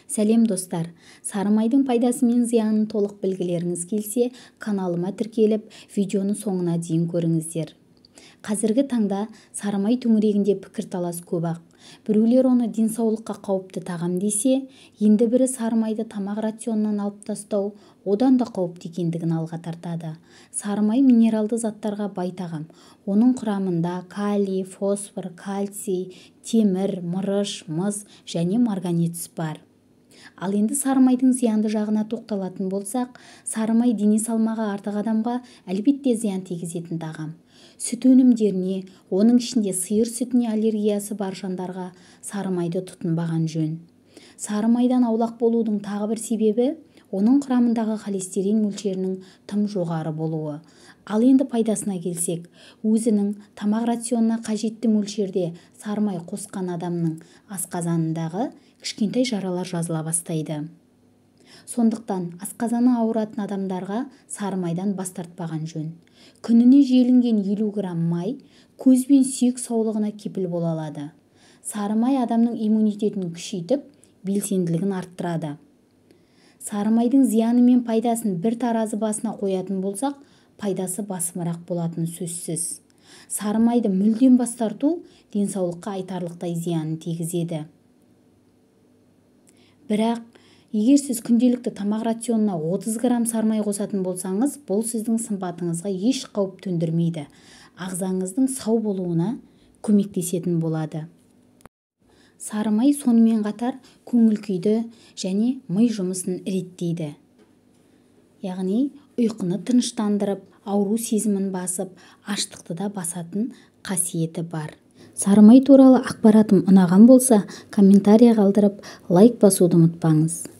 Сәлем достар, сары майдың пайдасы мен зиянын толық білгілеріңіз келсе, каналыма тіркеліп, видеоны соңына дейін көріңіздер. Қазіргі таңда сары май төңірегінде пікірталас көп ақ. Біреулер оны денсаулыққа қауіпті тағам десе, енді бірі сары майды тамақ рационынан алып тастау одан да қауіпті екендігін алға тартады. Сары май минералды заттарға бай тағам. Оның құрамында калий, фосфор, кальций, темір, мырыш, мыс және марганец бар. Ал енді сары майдың зиянды жағына тоқталатын болсақ, сары май дене салмағы артық адамға әлбетте зиян тигізетін тағам. Сүт өнімдеріне, оның ішінде сиыр сүтіне аллергиясы бар жандарға сары майды тұтынбаған жөн. Сары майдан аулақ болудың тағы бір себебі оның құрамындағы холестерин мөлшерінің тым жоғары болуы. Ал енді пайдасына келсек, өзінің тамақ рационына қажетті мөлшерде сары май қосқан адамның асқазанындағы кішкентай жаралар жазыла бастайды. Сондықтан асқазаны ауыратын адамдарға сары майдан бас тартпаған жөн. Күніне желінген 50 грамм май көз бен сүйек саулығына кепіл бола алады. Сары май адамның иммунитетін күшейтіп, белсенділігін арттырады. Сары майдың зияны мен пайдасын бір таразы басына қоятын болсақ, пайдасы басымырақ болатын сөзсіз. Сары майды мүлдем бас тарту денсаулыққа айтарлықтай зиянын тигізеді. Бірақ, егер сіз күнделікті тамақ рационына 30 грамм сары май қосатын болсаңыз, бұл сіздің сымбатыңызға еш қауіп төндірмейді. Ағзаңыздың сау болуына көмектесетін болады. Сары май сонымен қатар көңіл-күйді және ми жұмысын реттейді. Яғни, ұйқыны тыныштандырып, ауру сезімін басып, аштықты да басатын қасиеті бар. Сары май туралы ақпаратым ұнаған болса, комментария қалдырып, лайк басуды ұмытпаңыз.